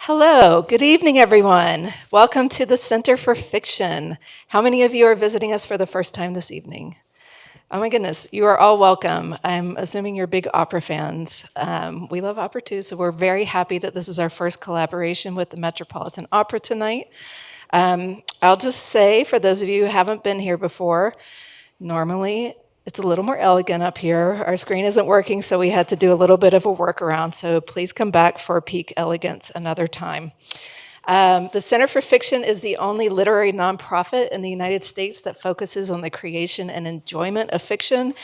Hello, good evening, everyone. Welcome to the Center for Fiction. How many of you are visiting us for the first time this evening? Oh my goodness, you are all welcome. I'm assuming you're big opera fans. We love opera too, so we're very happy that this is our first collaboration with the Metropolitan Opera tonight. I'll just say, for those of you who haven't been here before, normally it's a little more elegant up here. Our screen isn't working, so we had to do a little bit of a workaround. So please come back for peak elegance another time. The Center for Fiction is the only literary nonprofit in the United States that focuses on the creation and enjoyment of fiction.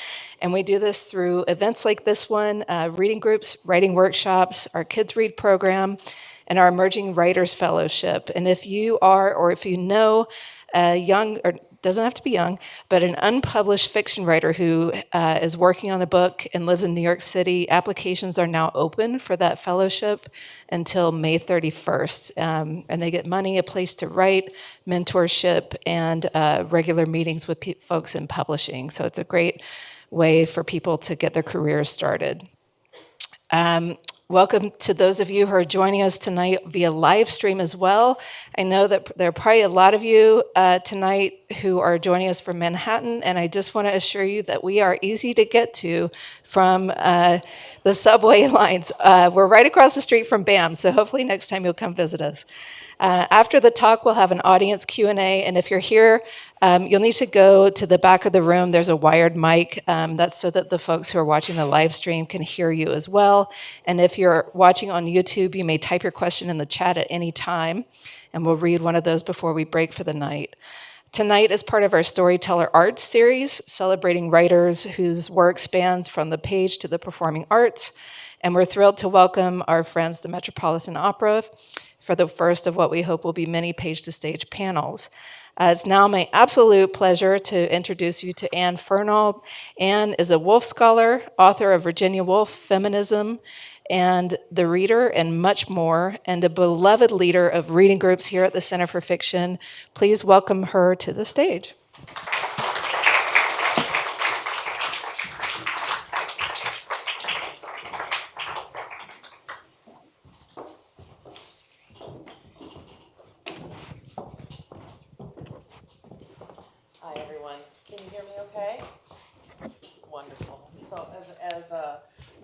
And we do this through events like this one, reading groups, writing workshops, our Kids Read program, and our Emerging Writers Fellowship. And if you are, or if you know a young, or doesn't have to be young, but an unpublished fiction writer who is working on a book and lives in New York City, applications are now open for that fellowship until May 31st. And they get money, a place to write, mentorship, and regular meetings with folks in publishing. So it's a great way for people to get their careers started. Welcome to those of you who are joining us tonight via live stream as well. I know that there are probably a lot of you tonight who are joining us from Manhattan, and I just want to assure you that we are easy to get to from the subway lines. We're right across the street from BAM, so hopefully next time you'll come visit us. After the talk, we'll have an audience Q&A, and if you're here, you'll need to go to the back of the room. There's a wired mic. That's so that the folks who are watching the live stream can hear you as well. And if you're watching on YouTube, you may type your question in the chat at any time, and we'll read one of those before we break for the night. Tonight is part of our Storyteller Arts series, celebrating writers whose work spans from the page to the performing arts. And we're thrilled to welcome our friends, the Metropolitan Opera, for the first of what we hope will be many page-to-stage panels. It's now my absolute pleasure to introduce you to Anne Fernald. Anne is a Woolf scholar, author of Virginia Woolf, Feminism, and The Reader, and much more, and a beloved leader of reading groups here at the Center for Fiction. Please welcome her to the stage.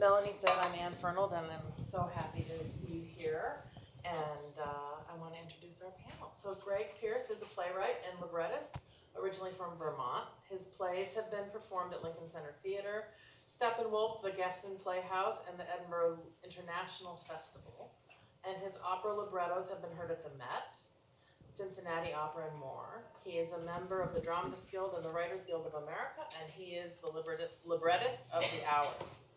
Melanie said, I'm Anne Fernald, and I'm so happy to see you here. And I want to introduce our panel. So Greg Pierce is a playwright and librettist, originally from Vermont. His plays have been performed at Lincoln Center Theater, Steppenwolf, the Geffen Playhouse, and the Edinburgh International Festival. And his opera librettos have been heard at the Met, Cincinnati Opera, and more. He is a member of the Dramatists Guild and the Writers Guild of America, and he is the librettist of The Hours.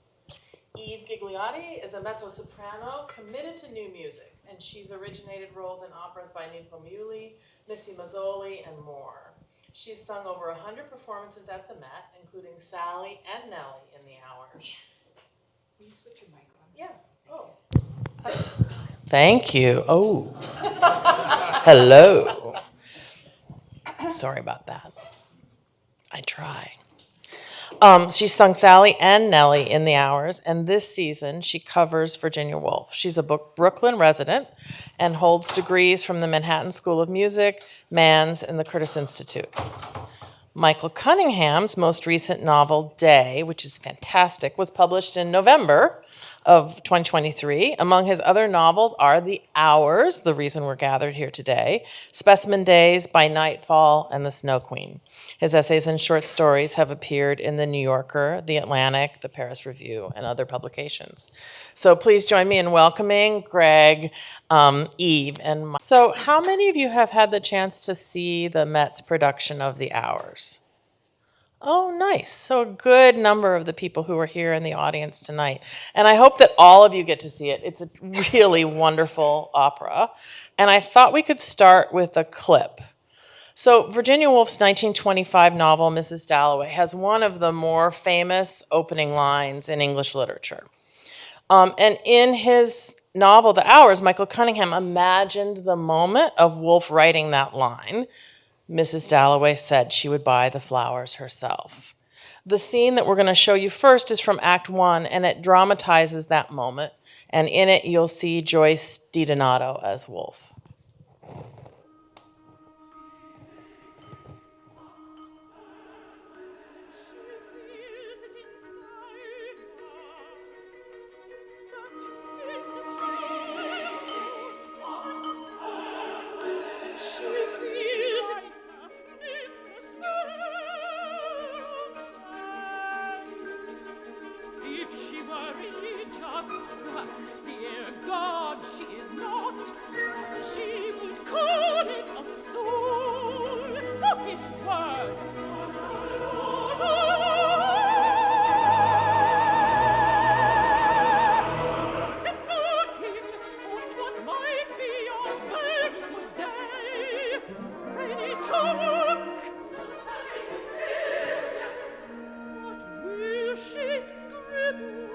Eve Gigliotti is a mezzo-soprano committed to new music, and she's originated roles in operas by Nico Muhly, Missy Mazzoli, and more. She's sung over 100 performances at the Met, including Sally and Nellie in The Hours. Can you switch your mic on? Yeah. Oh. Thank you. Oh. Hello. Sorry about that. I try. She sung Sally and Nellie in The Hours, and this season she covers Virginia Woolf. She's a Brooklyn resident and holds degrees from the Manhattan School of Music, Manns, and the Curtis Institute. Michael Cunningham's most recent novel, Day, which is fantastic, was published in November of 2023. Among his other novels are The Hours, the reason we're gathered here today, Specimen Days, By Nightfall, and The Snow Queen. His essays and short stories have appeared in The New Yorker, The Atlantic, The Paris Review, and other publications. So please join me in welcoming Greg, Eve, and Mike. So how many of you have had the chance to see the Met's production of The Hours? Oh, nice. So a good number of the people who are here in the audience tonight. And I hope that all of you get to see it. It's a really wonderful opera. And I thought we could start with a clip. So Virginia Woolf's 1925 novel, Mrs. Dalloway, has one of the more famous opening lines in English literature. And in his novel, The Hours, Michael Cunningham imagined the moment of Woolf writing that line. Mrs. Dalloway said she would buy the flowers herself. The scene that we're going to show you first is from Act 1, and it dramatizes that moment. And in it, you'll see Joyce DiDonato as Wolf. Dear God, she is not. She would call it a soul. Hawkish word. Embarking on what might be your very good day. Ready to work. What will she scribble?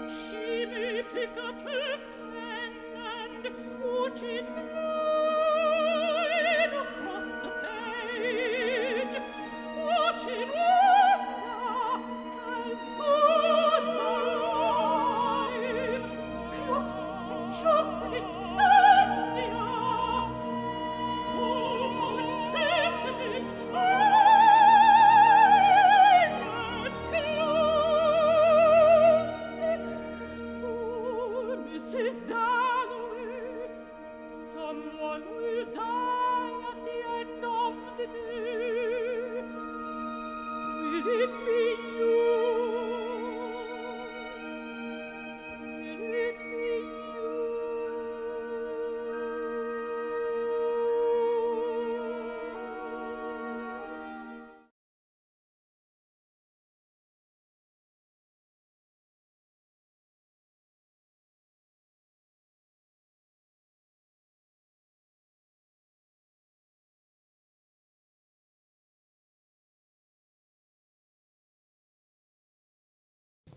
She may pick up her pen and watch it glide across the page. Watch it wonder as gods arrive. Clocks and chocolates and the hour. Golden seconds island glance. Poor Mrs. Dalloway, someone will die at the end of the day. Will it be you? Will it be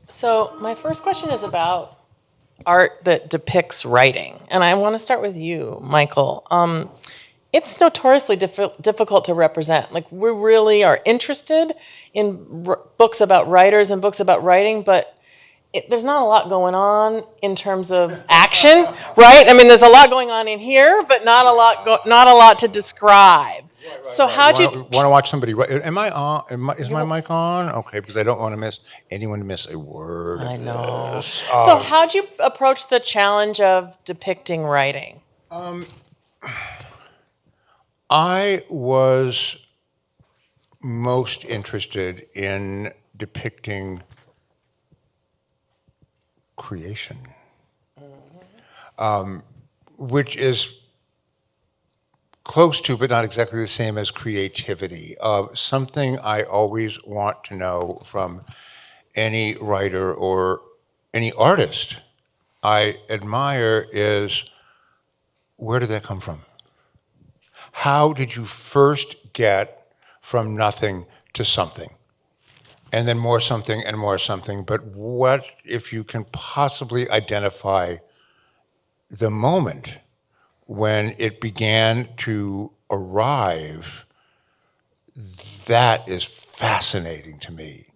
So my first question is about art that depicts writing. And I want to start with you, Michael. It's notoriously difficult to represent. Like, we really are interested in books about writers and books about writing, but there's not a lot going on in terms of action, right? I mean, there's a lot going on in here, but not a lot to describe. So how'd you Want to watch somebody? Am I on? Is my mic on? Okay, because I don't want anyone to miss a word. I know. This. So how'd you approach the challenge of depicting writing? I was most interested in depicting creation, which is close to, but not exactly the same as creativity. Something I always want to know from any writer or any artist I admire is, where did that come from? How did you first get from nothing to something? And then more something and more something. But what if you can possibly identify the moment when it began to arrive? That is fascinating to me.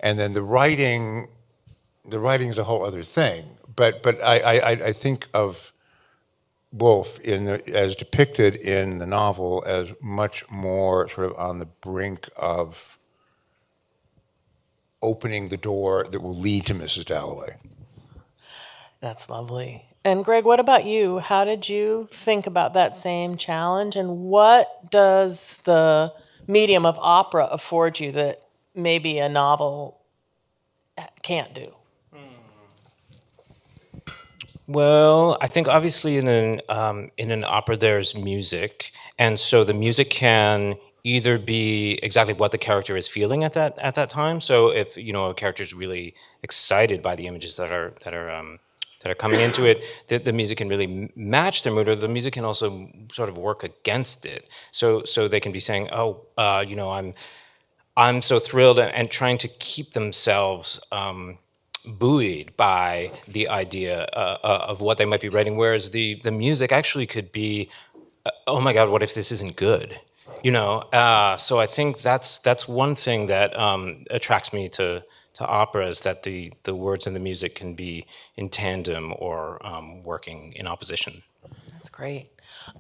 And then the writing is a whole other thing. But I think of Wolf as depicted in the novel as much more sort of on the brink of opening the door that will lead to Mrs. Dalloway. That's lovely. And Greg, what about you? How did you think about that same challenge? And what does the medium of opera afford you that maybe a novel can't do? Well, I think obviously in an opera there's music, and so the music can either be exactly what the character is feeling at that time. So if a character is really excited by the images that are that are coming into it, the music can really match their mood, or the music can also sort of work against it. So they can be saying, "Oh, I'm so thrilled," and trying to keep themselves buoyed by the idea of what they might be writing, whereas the music actually could be, oh my God, what if this isn't good? So I think that's one thing that attracts me to opera, is that the words and the music can be in tandem or working in opposition. That's great.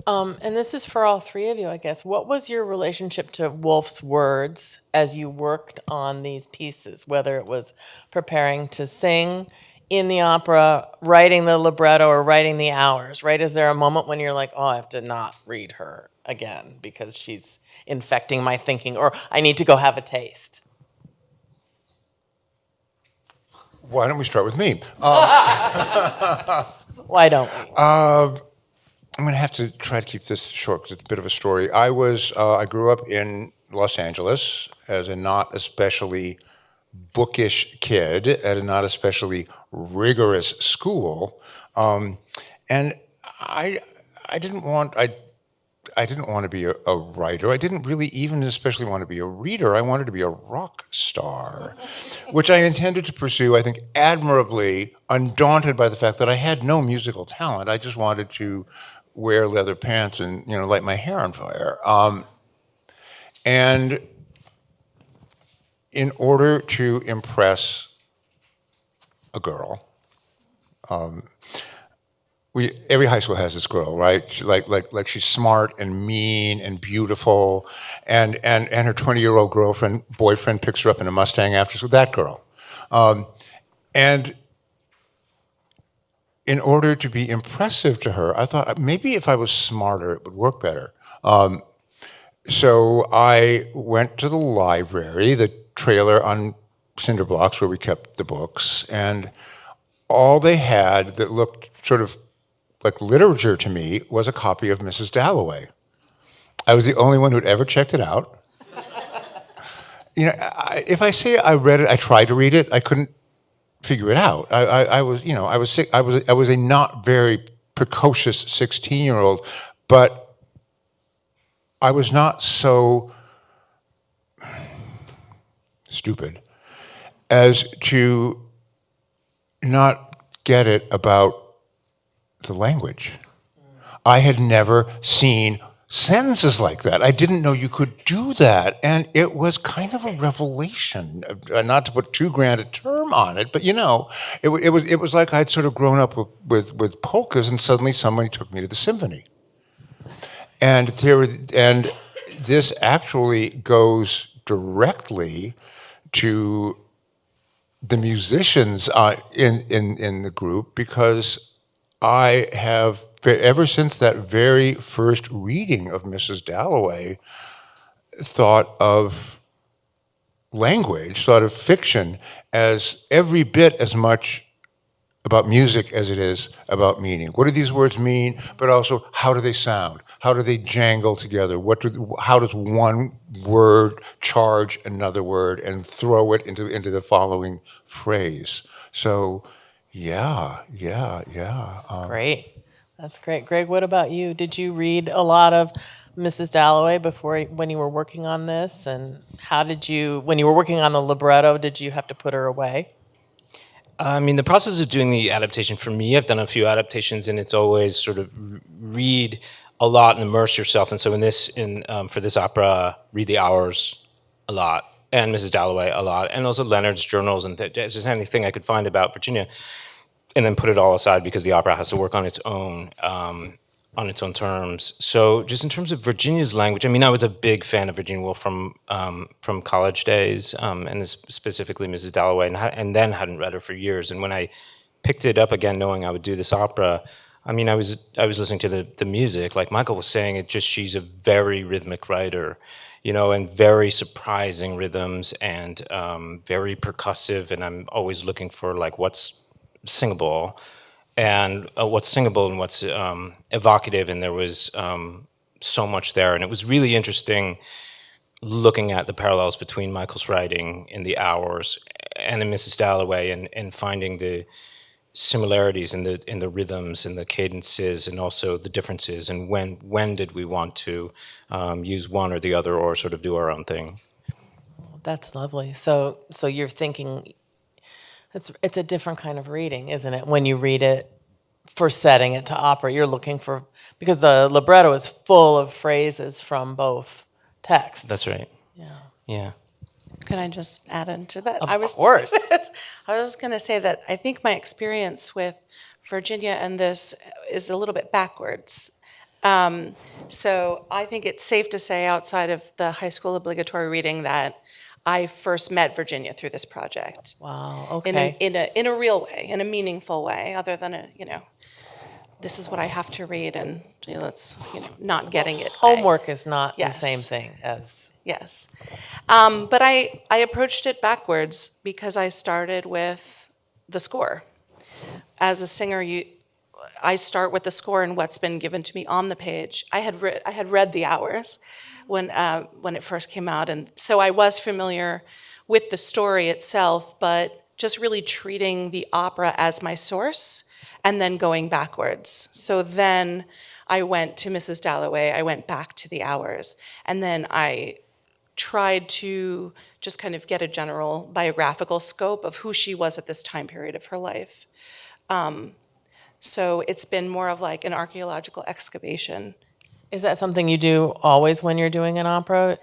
And this is for all three of you, I guess. What was your relationship to Wolf's words as you worked on these pieces, whether it was preparing to sing in the opera, writing the libretto, or writing the hours, right? Is there a moment when you're like, oh, I have to not read her again because she's infecting my thinking, or I need to go have a taste? Why don't we start with me? Why don't we? I'm going to have to try to keep this short because it's a bit of a story. I grew up in Los Angeles as a not especially bookish kid at a not especially rigorous school, and I didn't want to be a writer. I didn't really even especially want to be a reader. I wanted to be a rock star, which I intended to pursue, I think, admirably, undaunted by the fact that I had no musical talent. I just wanted to wear leather pants and light my hair on fire. And in order to impress a girl, every high school has this girl, right? Like she's smart and mean and beautiful, and her 20-year-old boyfriend picks her up in a Mustang after school. That girl, and in order to be impressive to her, I thought maybe if I was smarter, it would work better. So I went to the library, the trailer on cinder blocks where we kept the books, and all they had that looked sort of like literature to me was a copy of Mrs. Dalloway. I was the only one who'd ever checked it out. If I say I read it, I tried to read it, I couldn't figure it out. I was a not very precocious 16-year-old, but I was not so stupid as to not get it about the language. I had never seen sentences like that. I didn't know you could do that, and it was kind of a revelation. Not to put too grand a term on it, but it was like I'd sort of grown up with polkas, and suddenly somebody took me to the symphony. And this actually goes directly to the musicians in the group, because I have, ever since that very first reading of Mrs. Dalloway, thought of language, thought of fiction as every bit as much about music as it is about meaning. What do these words mean? But also, how do they sound? How do they jangle together? How does one word charge another word and throw it into the following phrase? So, yeah. That's great. That's great. Greg, what about you? Did you read a lot of Mrs. Dalloway when you were working on this? And when you were working on the libretto, did you have to put her away? I mean, the process of doing the adaptation, for me, I've done a few adaptations, and it's always sort of read a lot and immerse yourself. And so for this opera, read the hours a lot, and Mrs. Dalloway a lot, and also Leonard's journals and just anything I could find about Virginia, and then put it all aside because the opera has to work on its own terms. So just in terms of Virginia's language, I mean, I was a big fan of Virginia Woolf from college days, and specifically Mrs. Dalloway, and then hadn't read her for years. And when I picked it up again, knowing I would do this opera, I mean, I was listening to the music, like Michael was saying. She's a very rhythmic writer, and very surprising rhythms, and very percussive. And I'm always looking for like what's singable and what's evocative, and there was so much there. And it was really interesting looking at the parallels between Michael's writing in the hours and in Mrs. Dalloway, and finding the similarities in the rhythms and the cadences, and also the differences, and when did we want to use one or the other, or sort of do our own thing. That's lovely. So you're thinking it's a different kind of reading, isn't it? When you read it for setting it to opera, you're looking for, because the libretto is full of phrases from both texts. That's right. Yeah. Can I just add into that? Of course. I was going to say that I think my experience with Virginia and this is a little bit backwards. So I think it's safe to say, outside of the high school obligatory reading, that I first met Virginia through this project. Wow. Okay. In a real way, in a meaningful way, other than this is what I have to read, and let's not getting it. Homework is not Yes. the same thing as. Yes. But I approached it backwards because I started with the score. As a singer, I start with the score and what's been given to me on the page. I had read The Hours when it first came out, and so I was familiar with the story itself, but just really treating the opera as my source and then going backwards. So then I went to Mrs. Dalloway, I went back to The Hours, and then I tried to just kind of get a general biographical scope of who she was at this time period of her life. So it's been more of like an archaeological excavation. Is that something you do always when you're doing an opera?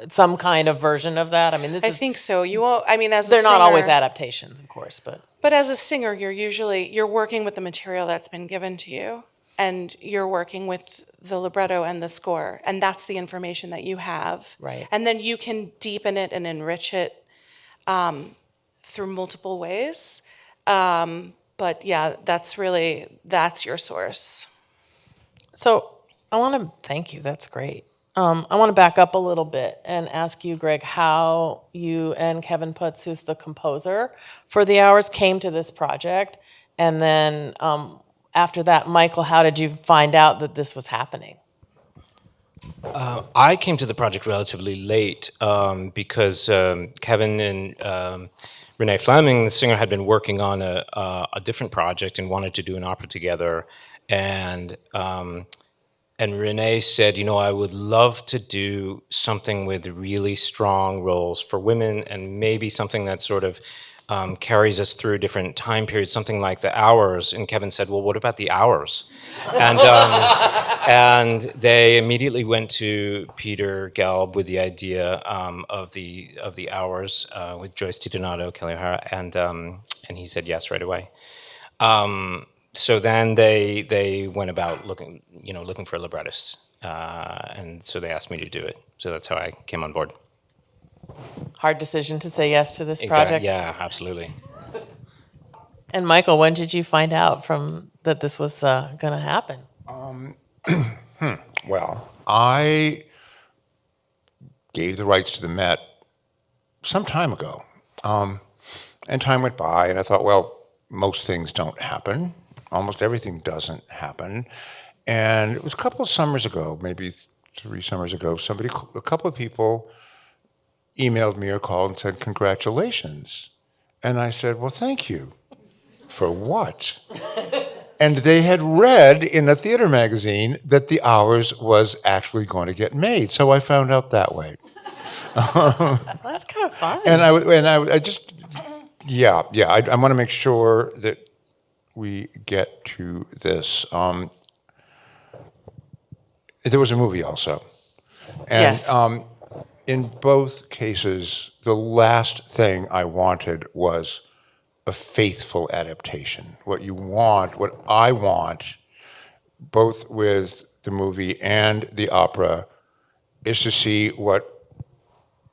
Some kind of version of that? I mean, I think so. As they're a not always singer- adaptations, of course, But as a singer, you're working with the material that's been given to you, and you're working with the libretto and the score, and that's the information that you have. Right. And then you can deepen it and enrich it through multiple ways. But yeah, that's your source. So I want to thank you. That's great. I want to back up a little bit and ask you, Greg, how you and Kevin Putz, who's the composer for The Hours, came to this project. And then after that, Michael, how did you find out that this was happening? I came to the project relatively late because Kevin and Renee Fleming, the singer, had been working on a different project and wanted to do an opera together. And Renee said, I would love to do something with really strong roles for women, and maybe something that sort of carries us through different time periods, something like The Hours. And Kevin said, well, what about The Hours? And they immediately went to Peter Gelb with the idea of the Hours with Joyce DiDonato, Kelly O'Hara, and he said yes right away. So then they went about looking for a librettist, and so they asked me to do it. So that's how I came on board. Hard decision to say yes to this project? Yeah, absolutely. And Michael, when did you find out that this was going to happen? Well, I gave the rights to the Met some time ago. And time went by, and I thought, well, most things don't happen. Almost everything doesn't happen. And it was a couple of summers ago, maybe 3 summers ago, a couple of people emailed me or called and said, congratulations. And I said, well, thank you. For what? And they had read in a theater magazine that The Hours was actually going to get made. So I found out that way. Well, that's kind of fun. And I just, I want to make sure that we get to this. There was a movie also. And Yes. in both cases, the last thing I wanted was a faithful adaptation. What I want, both with the movie and the opera, is to see what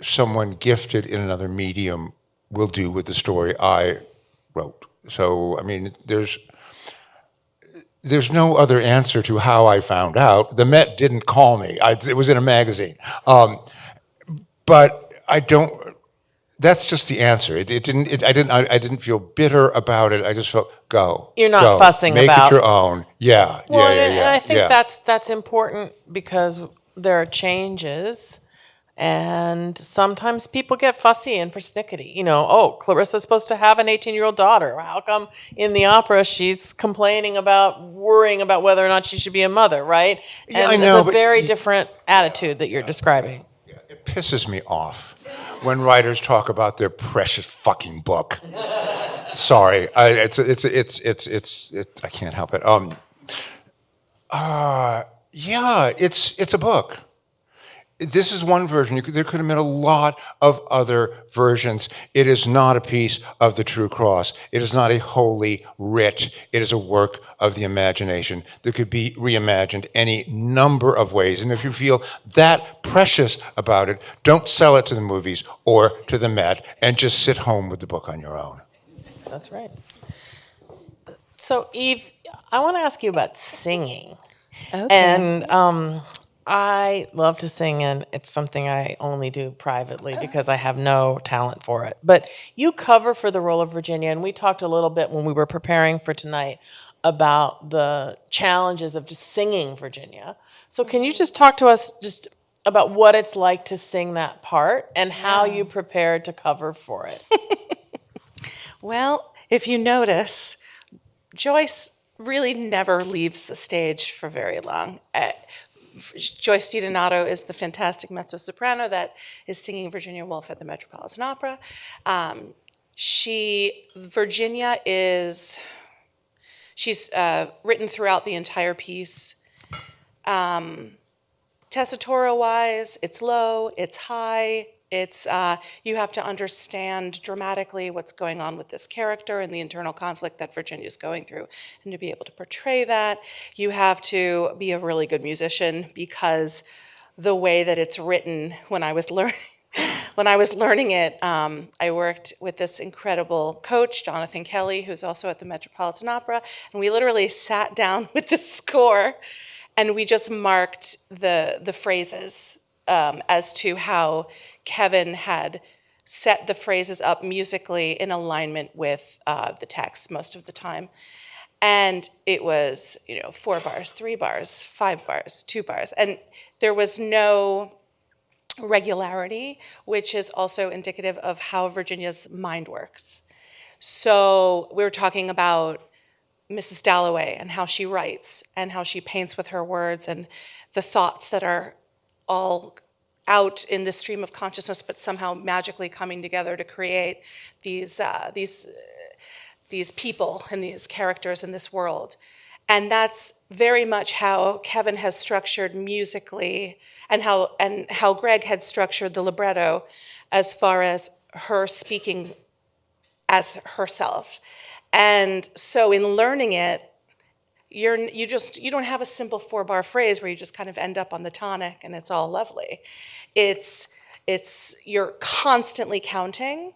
someone gifted in another medium will do with the story I wrote. So, I mean, there's no other answer to how I found out. The Met didn't call me. It was in a magazine. But I don't. That's just the answer. I didn't feel bitter about it. I just felt go. You're not go, fussing make about. Make it your own. Yeah. And I think that's important because there are changes, And sometimes people get fussy and persnickety. You know, oh, Clarissa's supposed to have an 18-year-old daughter. How come in the opera she's complaining about, worrying about whether or not she should be a mother, right? Yeah, And I know, it's a but very different attitude that you're describing. It pisses me off when writers talk about their precious fucking book. Sorry, I can't help it. Yeah, it's a book. This is one version. There could have been a lot of other versions. It is not a piece of the true cross. It is not a holy writ. It is a work of the imagination that could be reimagined any number of ways. And if you feel that precious about it, don't sell it to the movies or to the Met, and just sit home with the book on your own. That's right. So, Eve, I want to ask you about singing. Okay. And I love to sing, and it's something I only do privately because I have no talent for it. But you cover for the role of Virginia, and we talked a little bit when we were preparing for tonight about the challenges of just singing Virginia. So can you just talk to us just about what it's like to sing that part and how you prepared to cover for it? Well, if you notice, Joyce really never leaves the stage for very long. Joyce DiDonato is the fantastic mezzo-soprano that is singing Virginia Woolf at the Metropolitan Opera. Virginia is, she's written throughout the entire piece. Tessitura-wise, it's low, it's high, it's, you have to understand dramatically what's going on with this character and the internal conflict that Virginia's going through. And to be able to portray that, you have to be a really good musician, because the way that it's written, when I was learning it, I worked with this incredible coach, Jonathan Kelly, who's also at the Metropolitan Opera, and we literally sat down with the score and we just marked the phrases as to how Kevin had set the phrases up musically in alignment with the text most of the time. And it was, 4 bars, 3 bars, 5 bars, 2 bars. And there was no regularity, which is also indicative of how Virginia's mind works. So we were talking about Mrs. Dalloway and how she writes and how she paints with her words and the thoughts that are all out in this stream of consciousness, but somehow magically coming together to create these people and these characters in this world. And that's very much how Kevin has structured musically, and how Greg had structured the libretto, as far as her speaking as herself. And so in learning it, you don't have a simple 4-bar phrase where you just kind of end up on the tonic and it's all lovely. You're constantly counting,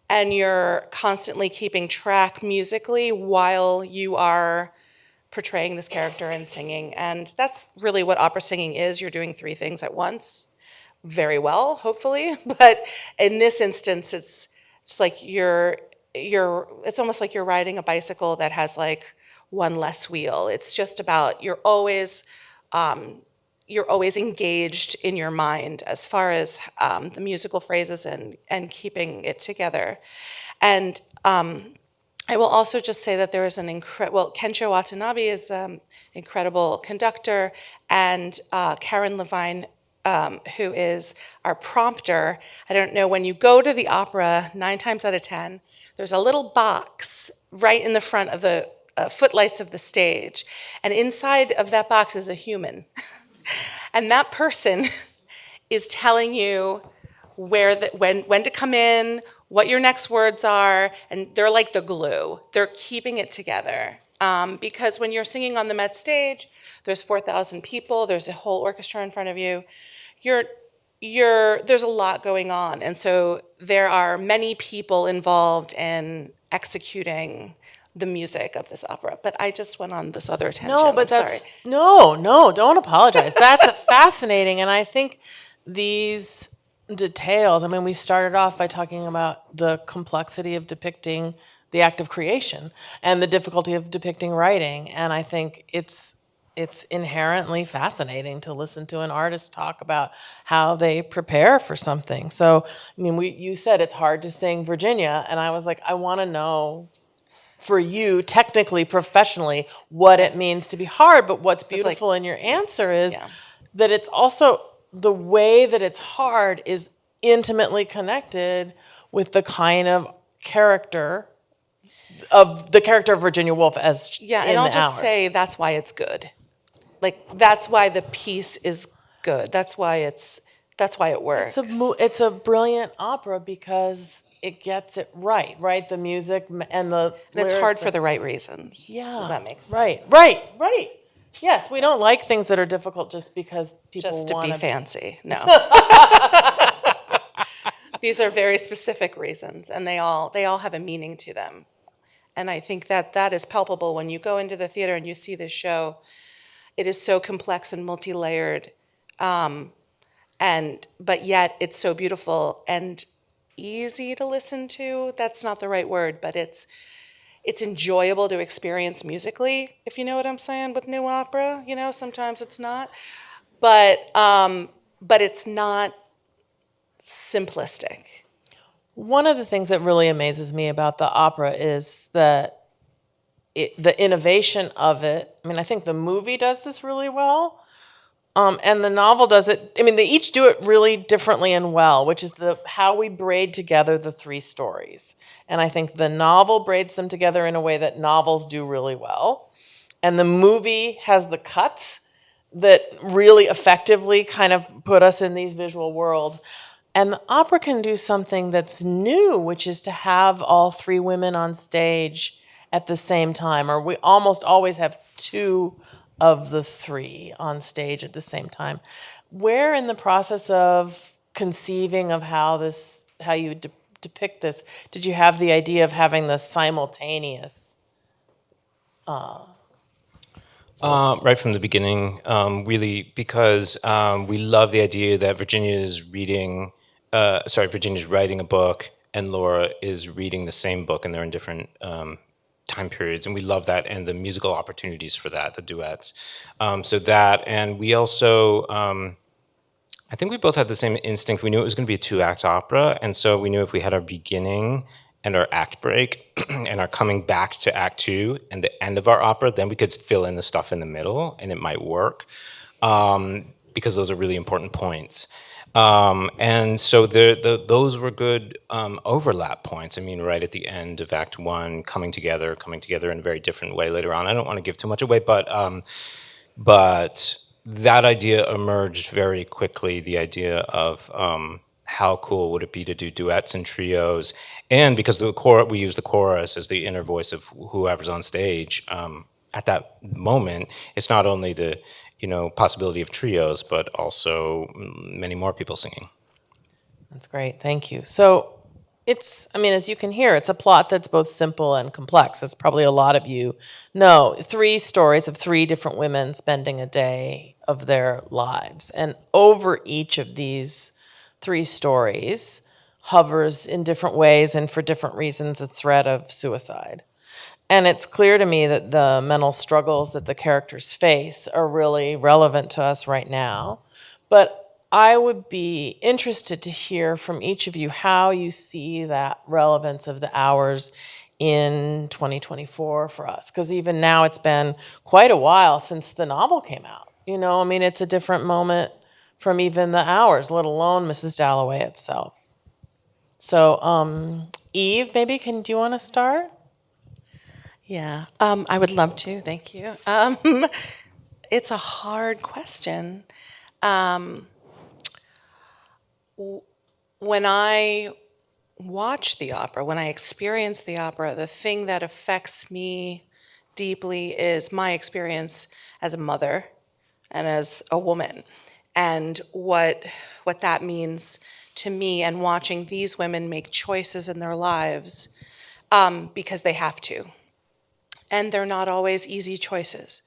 and you're constantly keeping track musically while you are portraying this character and singing. And that's really what opera singing is. You're doing 3 things at once, very well, hopefully. But in this instance, it's just like it's almost like you're riding a bicycle that has like 1 less wheel. It's just about, you're always engaged in your mind as far as the musical phrases and keeping it together. And I will also just say that there is Kensho Watanabe is an incredible conductor, and Karen Levine, who is our prompter. I don't know, when you go to the opera, 9 times out of 10, there's a little box right in the front of the footlights of the stage, and inside of that box is a human. And that person is telling you when to come in, what your next words are, and they're like the glue. They're keeping it together. Because when you're singing on the Met stage, there's 4,000 people, there's a whole orchestra in front of you. There's a lot going on, and so there are many people involved in executing the music of this opera. But I just went on this other tangent. No, but I'm that's sorry. no, don't apologize. That's fascinating, and I think these details. I mean, we started off by talking about the complexity of depicting the act of creation and the difficulty of depicting writing, and I think it's it's inherently fascinating to listen to an artist talk about how they prepare for something. So, I mean, you said it's hard to sing Virginia, and I was like, I want to know for you, technically, professionally, what it means to be hard. But what's beautiful in your answer is that it's also the way that it's hard is intimately connected with the kind of character of Virginia Woolf as And in I'll the just hours. say that's why it's good. Like, that's why the piece is good. That's why it works. It's a brilliant opera because it gets it right, right? The music and the And it's hard lyrics for the right reasons. Yeah, That makes sense. right. Yes, we don't like things that are difficult just because people Just to want be fancy. No. These are very specific reasons, and they all have a meaning to them. And I think that is palpable when you go into the theater and you see this show. It is so complex and multi-layered, but yet it's so beautiful and easy to listen to. That's not the right word, but it's enjoyable to experience musically, if you know what I'm saying, with new opera. Sometimes it's not, but it's not simplistic. One of the things that really amazes me about the opera is that the innovation of it. I mean, I think the movie does this really well, and the novel does it. I mean, they each do it really differently and well, which is how we braid together the three stories. And I think the novel braids them together in a way that novels do really well, and the movie has the cuts that really effectively kind of put us in these visual worlds. And the opera can do something that's new, which is to have all three women on stage at the same time, or we almost always have two of the three on stage at the same time. Where in the process of conceiving of how you depict this, did you have the idea of having the simultaneous? Right from the beginning, really, because we love the idea that Virginia's writing a book and Laura is reading the same book, and they're in different time periods, and we love that, and the musical opportunities for that, the duets. And we also, I think we both had the same instinct. We knew it was going to be a two-act opera, and so we knew if we had our beginning and our act break and our coming back to act two and the end of our opera, then we could fill in the stuff in the middle, and it might work, because those are really important points. And so those were good overlap points. I mean, right at the end of Act One, coming together in a very different way later on. I don't want to give too much away, but that idea emerged very quickly, the idea of how cool would it be to do duets and trios, and because we use the chorus as the inner voice of whoever's on stage at that moment, it's not only the possibility of trios, but also many more people singing. That's great, thank you. So as you can hear, it's a plot that's both simple and complex. As probably a lot of you know, three stories of three different women spending a day of their lives. And over each of these three stories hovers in different ways and for different reasons a threat of suicide. And it's clear to me that the mental struggles that the characters face are really relevant to us right now. But I would be interested to hear from each of you how you see that relevance of the hours in 2024 for us. Because even now it's been quite a while since the novel came out. It's a different moment from even the hours, let alone Mrs. Dalloway itself. So, Eve, maybe do you want to start? Yeah, I would love to. Thank you. It's a hard question. When I watch the opera, when I experience the opera, the thing that affects me deeply is my experience as a mother and as a woman, and what that means to me, and watching these women make choices in their lives because they have to. And they're not always easy choices.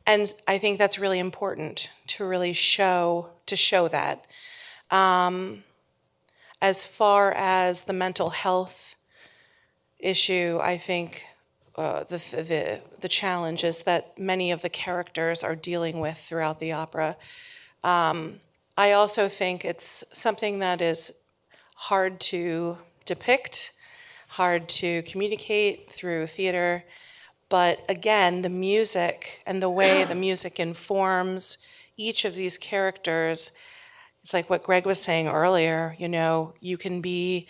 And I think that's really important to really show that. As far as the mental health issue, I think the challenges that many of the characters are dealing with throughout the opera. I also think it's something that is hard to depict, hard to communicate through theater. But again, the music and the way the music informs each of these characters, it's like what Greg was saying earlier, you can be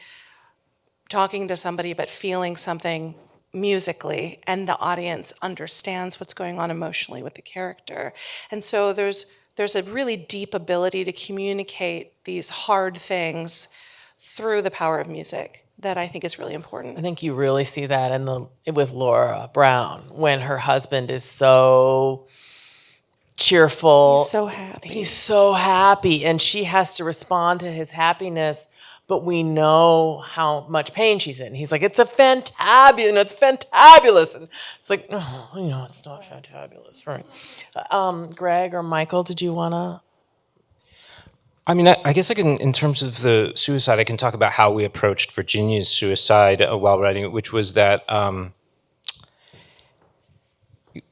talking to somebody but feeling something musically, and the audience understands what's going on emotionally with the character. And so there's a really deep ability to communicate these hard things through the power of music that I think is really important. I think you really see that with Laura Brown when her husband is so cheerful. He's so happy. He's so happy, and she has to respond to his happiness, but we know how much pain she's in. He's like, it's fantabulous, it's fantabulous. And it's like, no, it's not fantabulous, right? Greg or Michael, did you want to? I mean, I guess I can, in terms of the suicide, I can talk about how we approached Virginia's suicide while writing it, which was that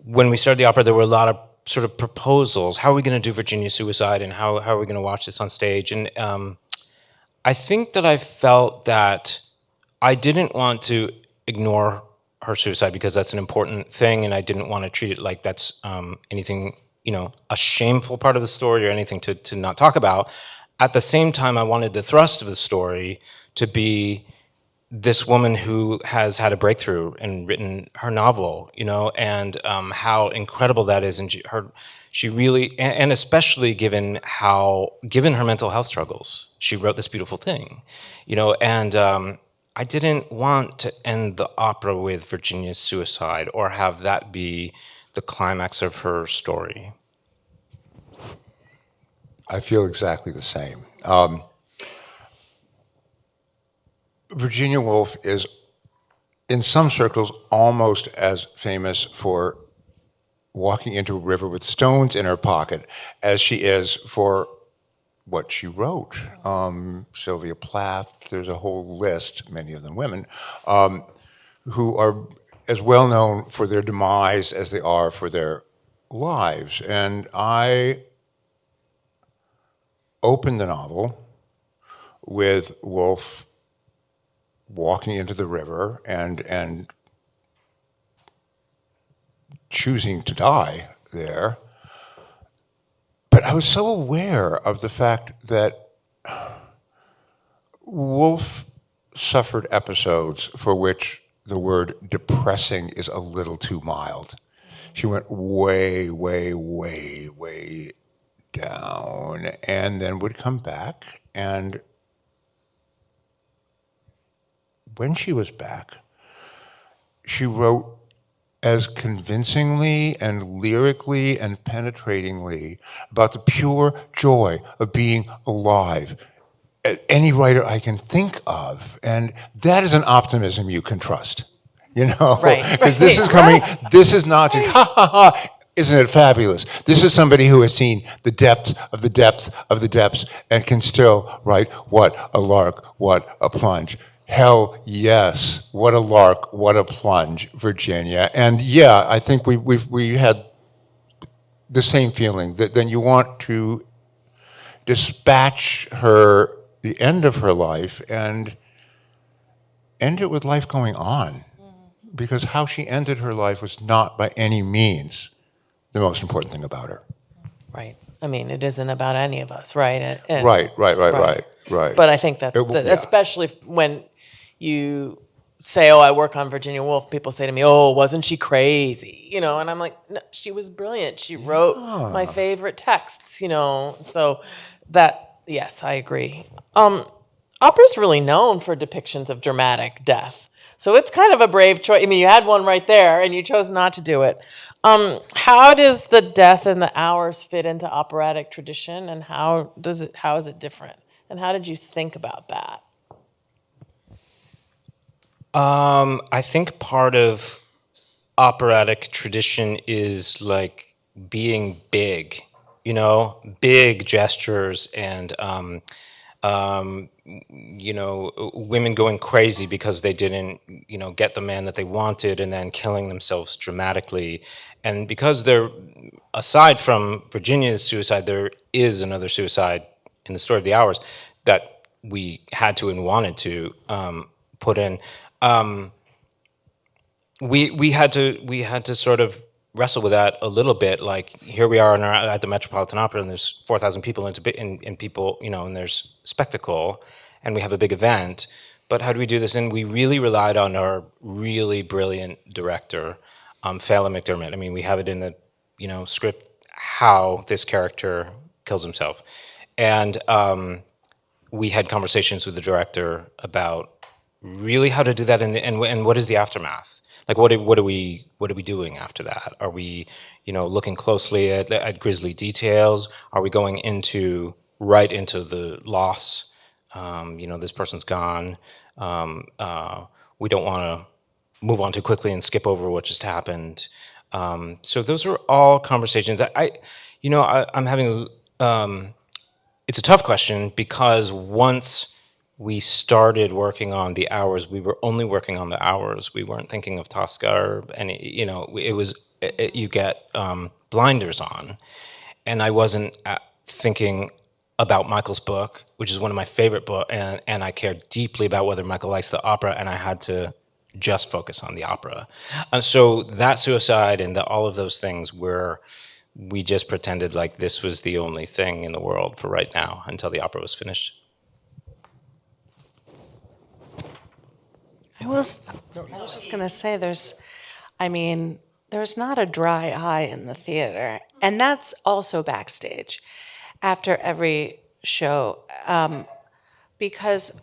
when we started the opera, there were a lot of sort of proposals. How are we going to do Virginia's suicide, and how are we going to watch this on stage? And I think that I felt that I didn't want to ignore her suicide because that's an important thing, and I didn't want to treat it like that's anything, a shameful part of the story or anything to not talk about. At the same time, I wanted the thrust of the story to be this woman who has had a breakthrough and written her novel, and how incredible that is, and she really, and especially given her mental health struggles, she wrote this beautiful thing, and I didn't want to end the opera with Virginia's suicide or have that be the climax of her story. I feel exactly the same. Virginia Woolf is, in some circles, almost as famous for walking into a river with stones in her pocket as she is for what she wrote. Sylvia Plath, there's a whole list, many of them women, who are as well known for their demise as they are for their lives. And I opened the novel with Woolf walking into the river and choosing to die there. But I was so aware of the fact that Woolf suffered episodes for which the word depressing is a little too mild. She went way, way, way, way down and then would come back. And when she was back, she wrote as convincingly and lyrically and penetratingly about the pure joy of being alive as any writer I can think of. And that is an optimism you can trust, Right. Because this is coming, this is not just, ha, ha, ha, isn't it fabulous? This is somebody who has seen the depths of the depths of the depths and can still write, what a lark, what a plunge. Hell yes, what a lark, what a plunge, Virginia. And yeah, I think we had the same feeling, that then you want to dispatch her, the end of her life, and end it with life going on. Because how she ended her life was not by any means the most important thing about her. Right. I mean, it isn't about any of us, right? Right. But I think that, especially when you say, oh, I work on Virginia Woolf, people say to me, oh, wasn't she crazy? And I'm like, no, she was brilliant. She wrote my favorite texts, so that, yes, I agree. Opera's really known for depictions of dramatic death. So it's kind of a brave choice. I mean, you had one right there and you chose not to do it. How does the death in the hours fit into operatic tradition, and how is it different? And how did you think about that? I think part of operatic tradition is like being big, big gestures and women going crazy because they didn't, get the man that they wanted, and then killing themselves dramatically. And because aside from Virginia's suicide, there is another suicide in the story of the hours that we had to and wanted to put in. We had to sort of wrestle with that a little bit. Like, here we are at the Metropolitan Opera, and there's 4,000 people, and people, and there's spectacle, and we have a big event. But how do we do this? And we really relied on our really brilliant director, Phelan McDermott. I mean, we have it in the script how this character kills himself, and we had conversations with the director about really how to do that, and what is the aftermath. Like, what are we doing after that? Are we, looking closely at grisly details? Are we going right into the loss? This person's gone. We don't want to move on too quickly and skip over what just happened. So those are all conversations. I'm having. It's a tough question, because once we started working on the hours, we were only working on the hours. We weren't thinking of Tosca or any, you get blinders on. And I wasn't thinking about Michael's book, which is one of my favorite books, and I care deeply about whether Michael likes the opera, and I had to just focus on the opera. So that suicide and all of those things we just pretended like this was the only thing in the world for right now until the opera was finished. I was just going to say there's not a dry eye in the theater. And that's also backstage after every show. Because,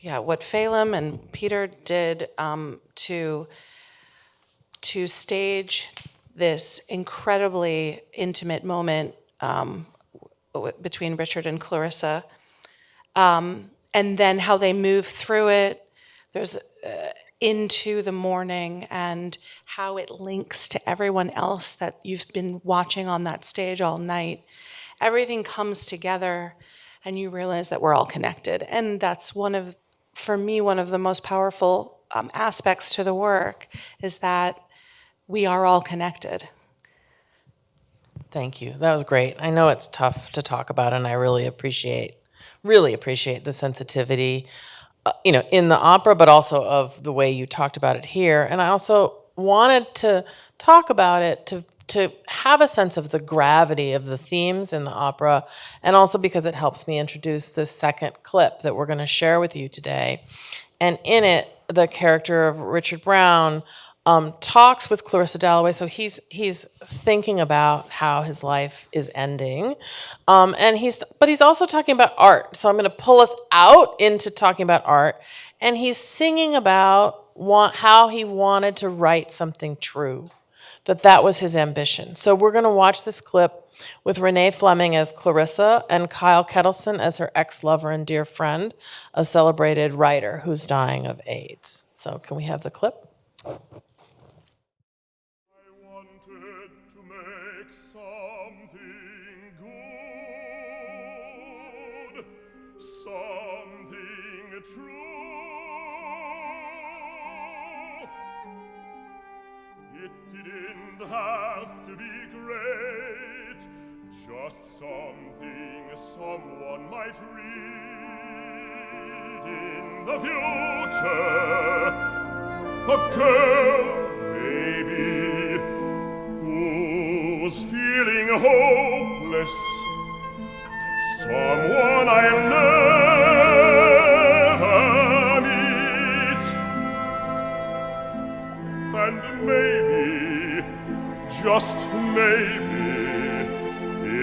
what Phelan and Peter did to stage this incredibly intimate moment between Richard and Clarissa, and then how they move through it. There's into the morning, and how it links to everyone else that you've been watching on that stage all night. Everything comes together, and you realize that we're all connected. And that's for me, one of the most powerful aspects to the work, is that we are all connected. Thank you. That was great. I know it's tough to talk about, and I really appreciate the sensitivity, in the opera, but also of the way you talked about it here. And I also wanted to talk about it to have a sense of the gravity of the themes in the opera, and also because it helps me introduce this second clip that we're going to share with you today. And in it, the character of Richard Brown talks with Clarissa Dalloway. So he's thinking about how his life is ending, but he's also talking about art. So I'm going to pull us out into talking about art, and he's singing about how he wanted to write something true, that was his ambition. So we're going to watch this clip with Renee Fleming as Clarissa and Kyle Kettleson as her ex-lover and dear friend, a celebrated writer who's dying of AIDS. So can we have the clip? Something true. It didn't have to be great, just something someone might read in the future. A girl, maybe, who's feeling hopeless. Someone I'll never meet. And maybe, just maybe,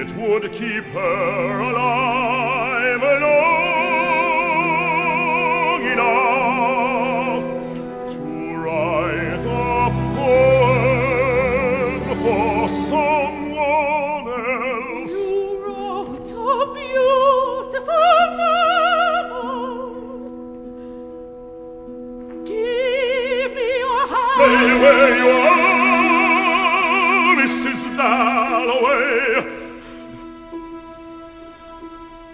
it would keep her alive long enough to write a poem for someone else. Beautiful novel. Give me your hand. Stay where you are, Mrs. Dalloway.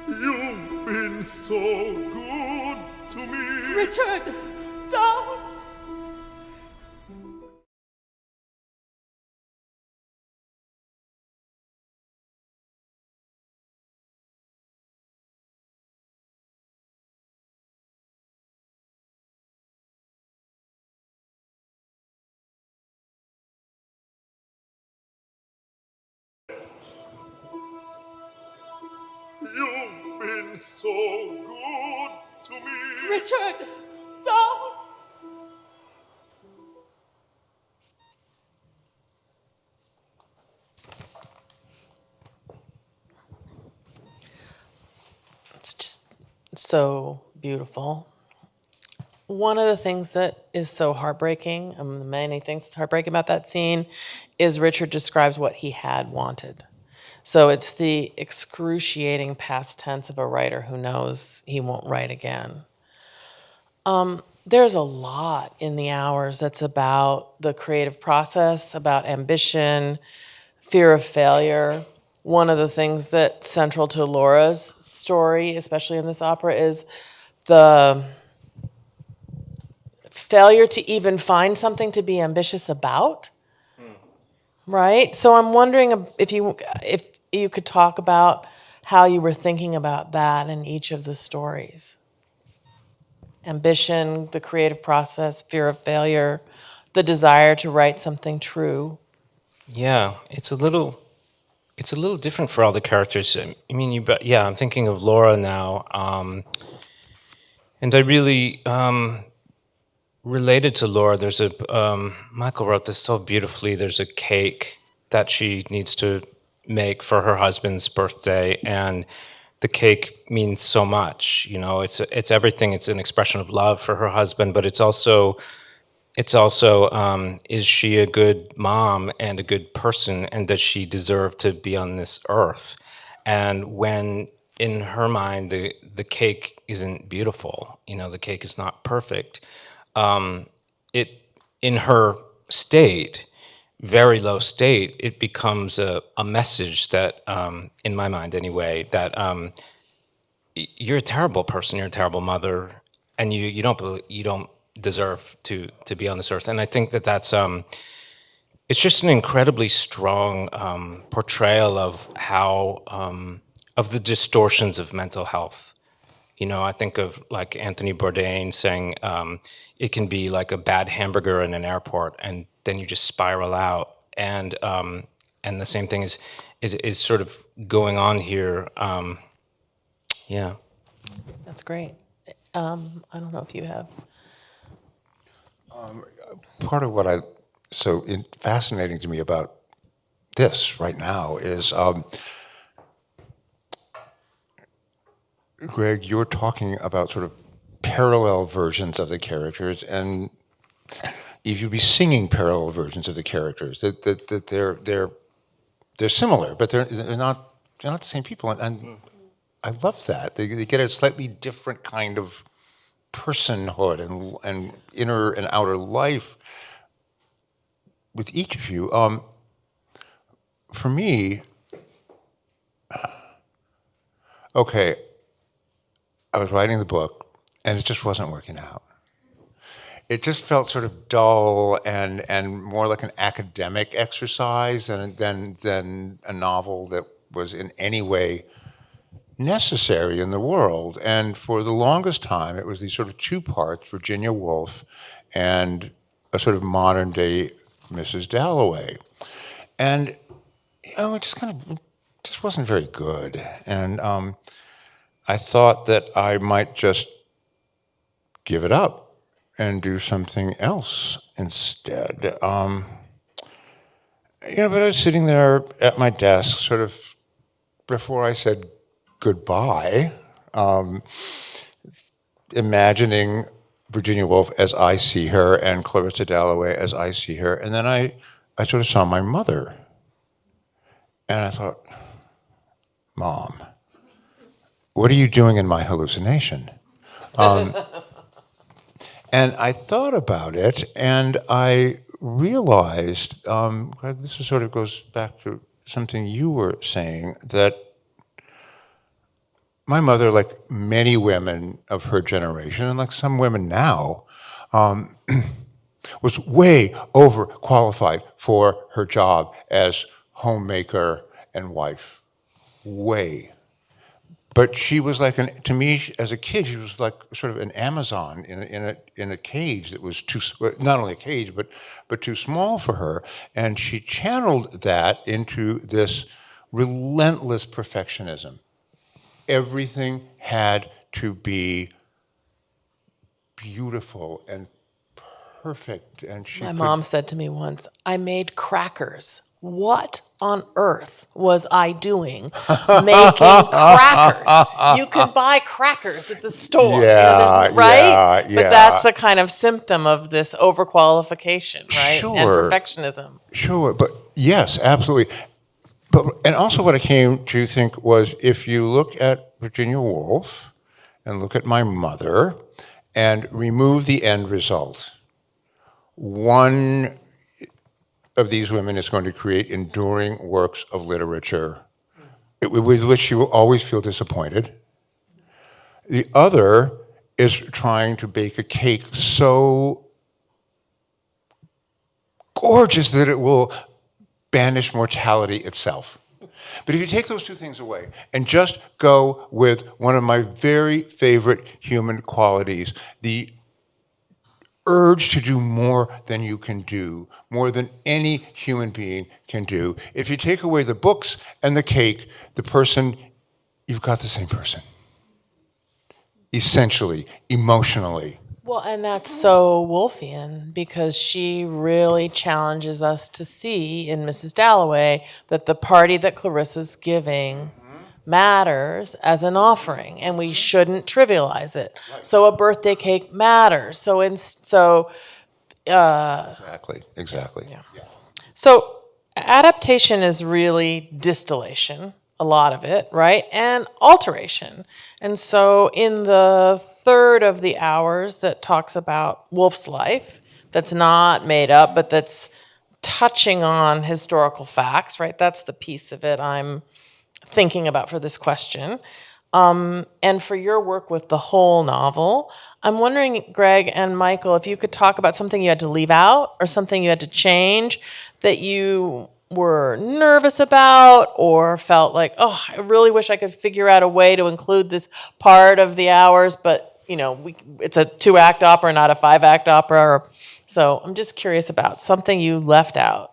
You've been so good to me. Richard, don't! You've been so good to me. Richard, don't! It's just so beautiful. One of the things that is so heartbreaking, among the many things that's heartbreaking about that scene, is Richard describes what he had wanted. So it's the excruciating past tense of a writer who knows he won't write again. There's a lot in the hours that's about the creative process, about ambition, fear of failure. One of the things that's central to Laura's story, especially in this opera, is the failure to even find something to be ambitious about. Right? So I'm wondering if you could talk about how you were thinking about that in each of the stories. Ambition, the creative process, fear of failure, the desire to write something true. Yeah, it's a little different for all the characters. I mean, yeah, I'm thinking of Laura now, and I really related to Laura. There's Michael wrote this so beautifully. There's a cake that she needs to make for her husband's birthday, and the cake means so much. You know, it's everything. It's an expression of love for her husband, but it's also is she a good mom and a good person, and does she deserve to be on this earth? And when in her mind the cake isn't beautiful, you know, the cake is not perfect. It in her state, very low state, it becomes a message that, in my mind anyway, that you're a terrible person, you're a terrible mother, and you don't deserve to be on this earth. And I think that's it's just an incredibly strong portrayal of how of the distortions of mental health. You know, I think of like Anthony Bourdain saying it can be like a bad hamburger in an airport, and then you just spiral out. And the same thing is sort of going on here. Yeah. That's great. I don't know if you have. Part of what fascinating to me about this right now is, Greg, you're talking about sort of parallel versions of the characters, and if you'd be singing parallel versions of the characters, that they're similar, but they're not the same people, and I love that they get a slightly different kind of personhood and inner and outer life with each of you. For me, okay, I was writing the book, and it just wasn't working out. It just felt sort of dull and more like an academic exercise than a novel that was in any way necessary in the world. And for the longest time, it was these sort of two parts, Virginia Woolf and a sort of modern day Mrs. Dalloway. And, you know, it just wasn't very good. And I thought that I might just give it up and do something else instead. But I was sitting there at my desk, sort of before I said goodbye, imagining Virginia Woolf as I see her and Clarissa Dalloway as I see her. And then I sort of saw my mother. And I thought, Mom, what are you doing in my hallucination? And I thought about it, and I realized, Greg, this sort of goes back to something you were saying, that my mother, like many women of her generation, and like some women now, was way overqualified for her job as homemaker and wife. Way. But she was like to me as a kid, she was like sort of an Amazon in a cage that was not only a cage but too small for her, and she channeled that into this relentless perfectionism. Everything had to be beautiful and perfect, and My mom said to me once, I made crackers. What on earth was I doing making crackers? You can buy crackers at the store, right? Yeah. But that's a kind of symptom of this overqualification, right? Sure. And perfectionism. Sure, but yes, absolutely. And also what I came to think was, if you look at Virginia Woolf and look at my mother and remove the end result, one of these women is going to create enduring works of literature with which you will always feel disappointed. The other is trying to bake a cake so gorgeous that it will banish mortality itself. But if you take those two things away and just go with one of my very favorite human qualities, the urge to do more than you can do, more than any human being can do. If you take away the books and the cake, the person, you've got the same person. Essentially, emotionally. Well, and that's so Woolfian because she really challenges us to see in Mrs. Dalloway that the party that Clarissa's giving matters as an offering, and we shouldn't trivialize it. Right. So a birthday cake matters. Exactly. Yeah. So adaptation is really distillation, a lot of it, right? And alteration. And so in the third of the hours that talks about Woolf's life, that's not made up, but that's touching on historical facts, right? That's the piece of it I'm thinking about for this question. And for your work with the whole novel, I'm wondering, Greg and Michael, if you could talk about something you had to leave out or something you had to change that you were nervous about or felt like, oh, I really wish I could figure out a way to include this part of the hours, but it's a 2-act opera, not a 5-act opera. So I'm just curious about something you left out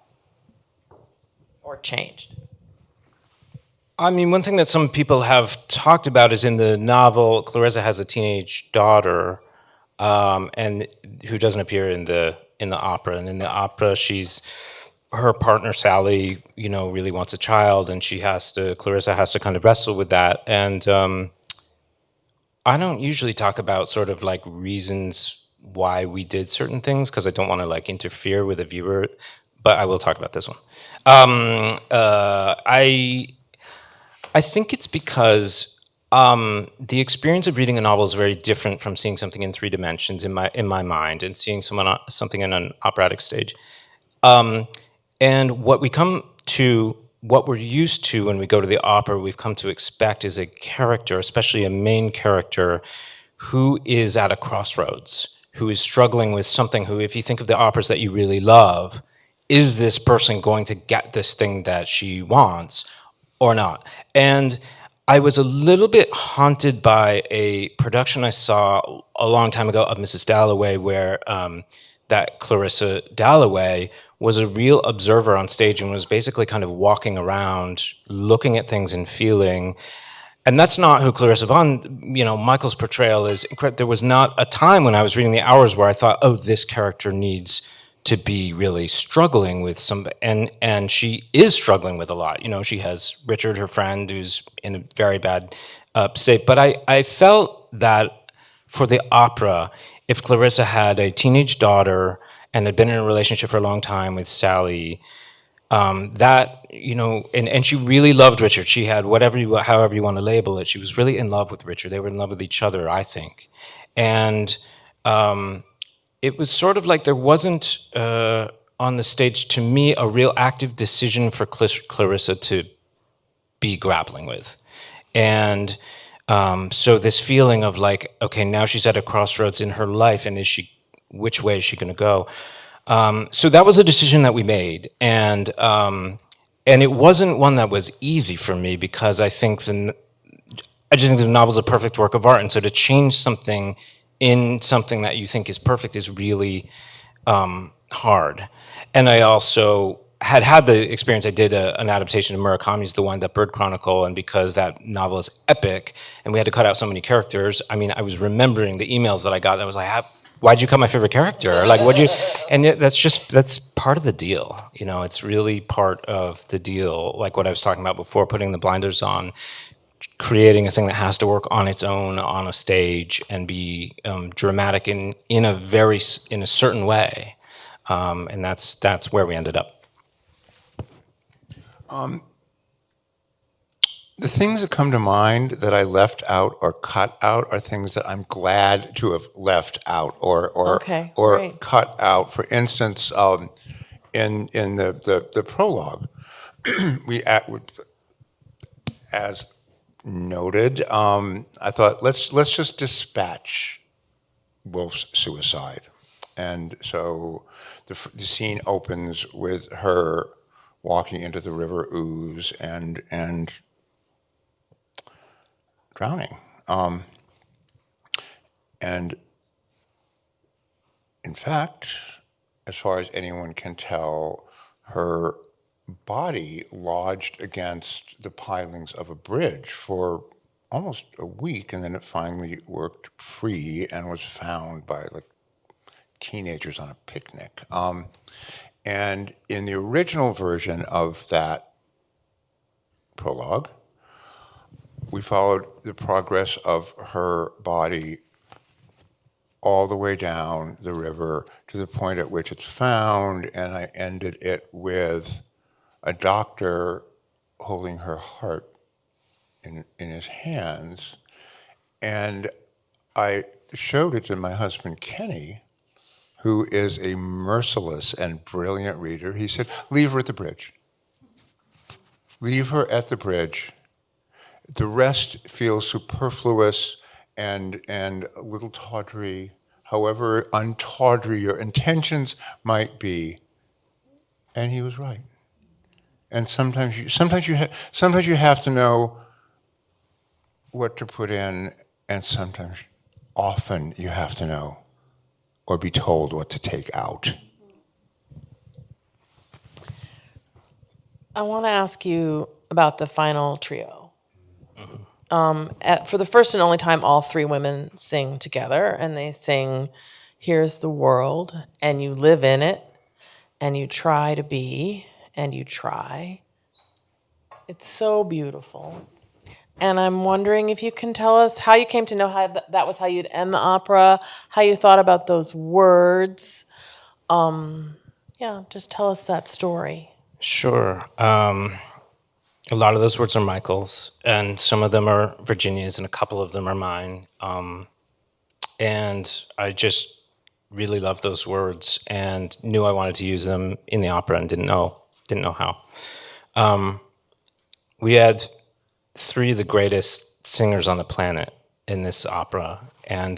or changed. I mean, one thing that some people have talked about is in the novel, Clarissa has a teenage daughter, and who doesn't appear in the opera. And in the opera, her partner Sally, really wants a child, and Clarissa has to kind of wrestle with that. And I don't usually talk about sort of like reasons why we did certain things because I don't want to like interfere with the viewer, but I will talk about this one. I think it's because the experience of reading a novel is very different from seeing something in 3 dimensions in my mind and seeing something in an operatic stage. And what we're used to when we go to the opera, we've come to expect is a character, especially a main character, who is at a crossroads, who is struggling with something, who, if you think of the operas that you really love, is this person going to get this thing that she wants or not? And I was a little bit haunted by a production I saw a long time ago of Mrs. Dalloway, where that Clarissa Dalloway was a real observer on stage and was basically kind of walking around, looking at things and feeling. And that's not who Clarissa Michael's portrayal is incredible. There was not a time when I was reading the hours where I thought, oh, this character needs to be really struggling with some, and she is struggling with a lot. She has Richard, her friend, who's in a very bad state. But I felt that for the opera, if Clarissa had a teenage daughter and had been in a relationship for a long time with Sally, and she really loved Richard. She had however you want to label it. She was really in love with Richard. They were in love with each other, I think. And it was sort of like there wasn't on the stage, to me, a real active decision for Clarissa to be grappling with. And So this feeling of like, okay, now she's at a crossroads in her life, and which way is she going to go? So that was a decision that we made, and it wasn't one that was easy for me because I just think the novel's a perfect work of art, and so to change something in something that you think is perfect is really hard. And I also had the experience. I did an adaptation of Murakami's The Wind Up Bird Chronicle, and because that novel is epic, and we had to cut out so many characters, I mean, I was remembering the emails that I got that was like, why'd you cut my favorite character? Like, what'd you? And that's part of the deal. You know, it's really part of the deal. Like what I was talking about before, putting the blinders on, creating a thing that has to work on its own on a stage and be dramatic in a certain way, and that's where we ended up. The things that come to mind that I left out or cut out are things that I'm glad to have left out or Okay, great. cut out. For instance, in the prologue, as noted, I thought let's just dispatch Wolf's suicide, and so the scene opens with her walking into the river Ouse and drowning. And in fact, as far as anyone can tell, her body lodged against the pilings of a bridge for almost a week, and then it finally worked free and was found by like teenagers on a picnic. And in the original version of that prologue, we followed the progress of her body all the way down the river to the point at which it's found, and I ended it with a doctor holding her heart in his hands. And I showed it to my husband, Kenny, who is a merciless and brilliant reader. He said, leave her at the bridge. Leave her at the bridge. The rest feels superfluous and a little tawdry, however untawdry your intentions might be. And he was right. And sometimes you have to know what to put in, and often you have to know or be told what to take out. I want to ask you about the final trio. For the first and only time, all three women sing together, and they sing, "Here's the world," and you live in it, and you try to be, and you try. It's so beautiful. And I'm wondering if you can tell us how you came to know how that was how you'd end the opera, how you thought about those words. Just tell us that story. Sure. A lot of those words are Michael's, and some of them are Virginia's, and a couple of them are mine. And I just really loved those words and knew I wanted to use them in the opera and didn't know how. We had three of the greatest singers on the planet in this opera, and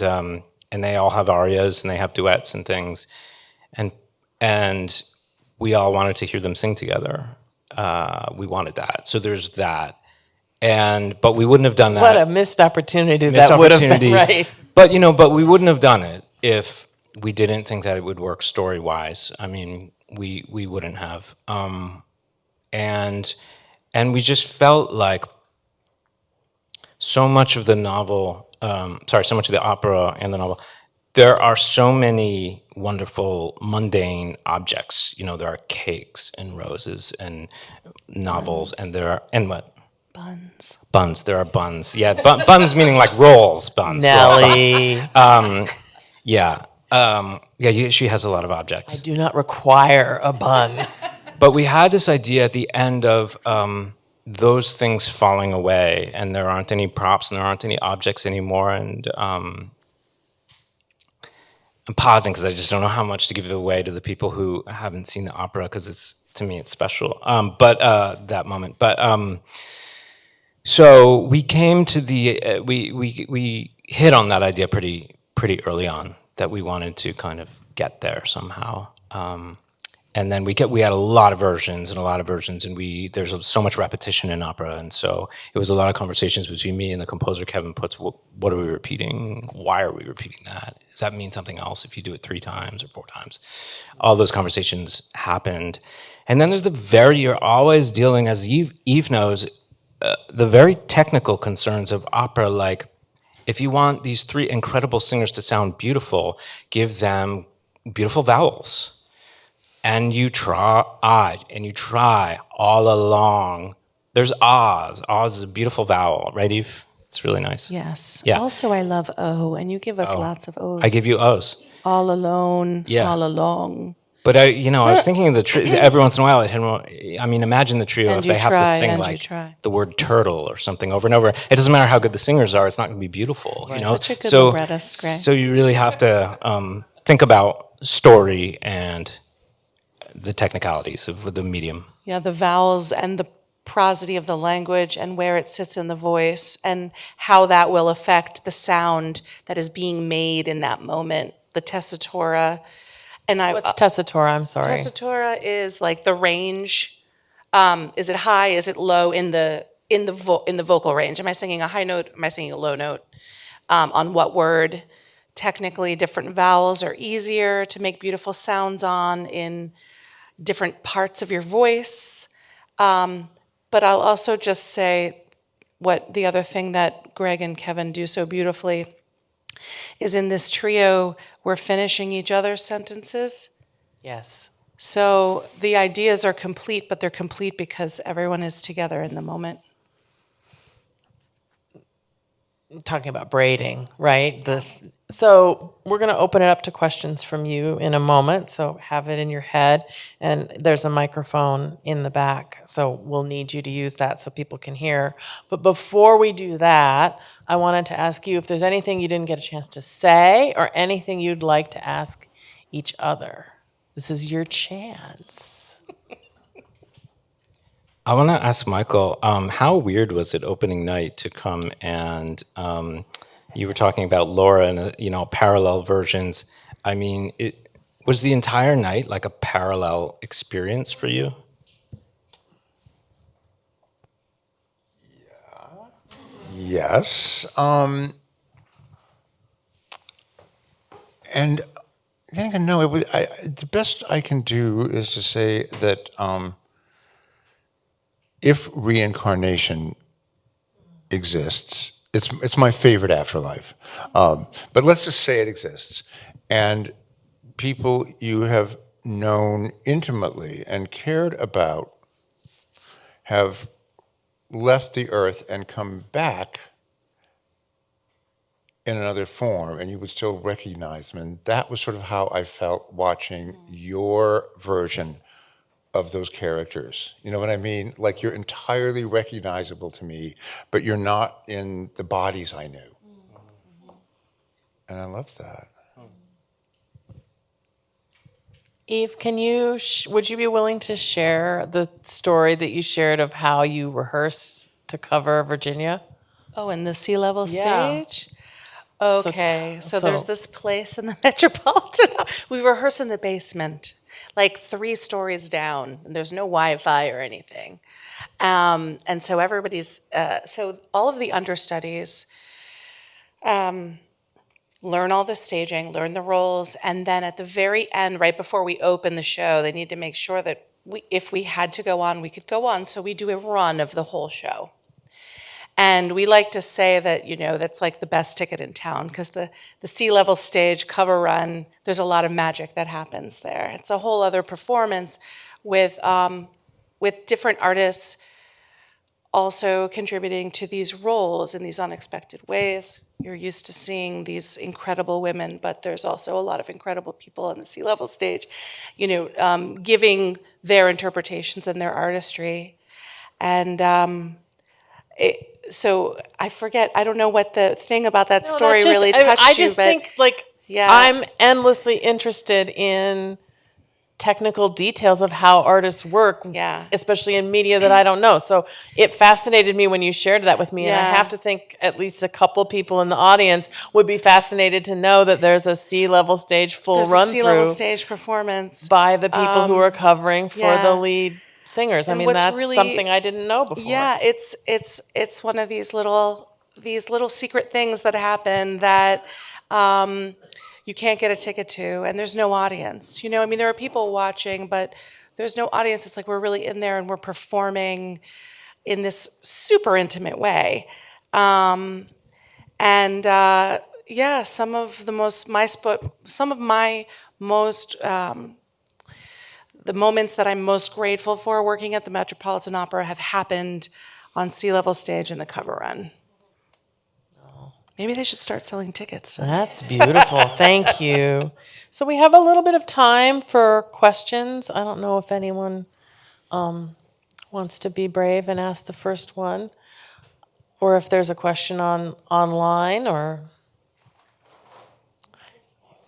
they all have arias and they have duets and things, and we all wanted to hear them sing together. We wanted that, so there's that, but we wouldn't have done that. What a missed opportunity that would have been, right? But we wouldn't have done it if we didn't think that it would work story-wise. I mean, we wouldn't have, and we just felt like so much of the novel, so much of the opera and the novel, there are so many wonderful mundane objects. There are cakes and roses and novels, and what? Buns. Buns. There are buns. Yeah, buns meaning like rolls. Buns. Nelly. She has a lot of objects. I do not require a bun. But we had this idea at the end of those things falling away, and there aren't any props and there aren't any objects anymore, and I'm pausing because I just don't know how much to give it away to the people who haven't seen the opera, because to me it's special. That moment. So we came to the we hit on that idea pretty early on, that we wanted to kind of get there somehow. And then we had a lot of versions, and there's so much repetition in opera, and so it was a lot of conversations between me and the composer Kevin Putz. What are we repeating? Why are we repeating that? Does that mean something else if you do it 3 times or 4 times? All those conversations happened, and then you're always dealing, as Eve knows, the very technical concerns of opera, like if you want these 3 incredible singers to sound beautiful, give them beautiful vowels. And you try all along. There's Oz. Oz is a beautiful vowel, right, Eve? It's really nice. Yes. Yeah. Also, I love O, and you give us lots of O's. I give you O's. All alone, Yeah. all along. But I was thinking of the trio. Every once in a while, imagine the trio And if you they have try, to sing and you like try. the word turtle or something over and over. It doesn't matter how good the singers are; it's not going to be beautiful. Such a good librettist, Gray. So you really have to think about story and the technicalities of the medium. Yeah, the vowels and the prosody of the language and where it sits in the voice and how that will affect the sound that is being made in that moment, the tessitura. And What's tessitura? I'm sorry. Tessitura is like the range. Is it high? Is it low in the vocal range? Am I singing a high note? Am I singing a low note? On what word? Technically, different vowels are easier to make beautiful sounds on in different parts of your voice. But I'll also just say what the other thing that Greg and Kevin do so beautifully is in this trio, we're finishing each other's sentences. Yes. So the ideas are complete, but they're complete because everyone is together in the moment. Talking about braiding, right? So we're going to open it up to questions from you in a moment. So have it in your head, and there's a microphone in the back. So we'll need you to use that so people can hear. But before we do that, I wanted to ask you if there's anything you didn't get a chance to say or anything you'd like to ask each other. This is your chance. I want to ask Michael, how weird was it opening night to come and you were talking about Laura and parallel versions. I mean, was the entire night like a parallel experience for you? Yes. And then again, no. The best I can do is to say that if reincarnation exists, it's my favorite afterlife. But let's just say it exists, and people you have known intimately and cared about have left the earth and come back in another form, and you would still recognize them. And that was sort of how I felt watching your version of those characters. You know what I mean? Like, you're entirely recognizable to me, but you're not in the bodies I knew. And I love that. Eve, would you be willing to share the story that you shared of how you rehearsed to cover Virginia? Oh, in the sea level Yeah. stage? Okay, so there's this place in the Metropolitan. We rehearse in the basement, like 3 stories down. And there's no Wi-Fi or anything. And so so all of the understudies learn all the staging, learn the roles, and then at the very end, right before we open the show, they need to make sure that if we had to go on, we could go on. So we do a run of the whole show. And we like to say that, that's like the best ticket in town, because the sea level stage cover run, there's a lot of magic that happens there. It's a whole other performance with different artists also contributing to these roles in these unexpected ways. You're used to seeing these incredible women, but there's also a lot of incredible people on the sea level stage, giving their interpretations and their artistry. And so I forget, I don't know what the thing about that story really touched you. I just think, yeah. I'm endlessly interested in technical details of how artists work, Yeah. especially in media that I don't know. So it fascinated me when you shared that with me, and I Yeah. have to think at least a couple people in the audience would be fascinated to know that there's a sea-level stage full There's a run sea-level through stage performance. by the people who are covering for yeah. the lead singers. I And mean, what's that's really- something I didn't know before. Yeah, it's one of these little secret things that happen that you can't get a ticket to, and there's no audience. You know, I mean, there are people watching, but there's no audience. It's like we're really in there and we're performing in this super intimate way. Yeah, some of my most the moments that I'm most grateful for working at the Metropolitan Opera have happened on sea-level stage in the cover run. Maybe they should start selling tickets. That's beautiful. Thank you. So we have a little bit of time for questions. I don't know if anyone wants to be brave and ask the first one, or if there's a question online, or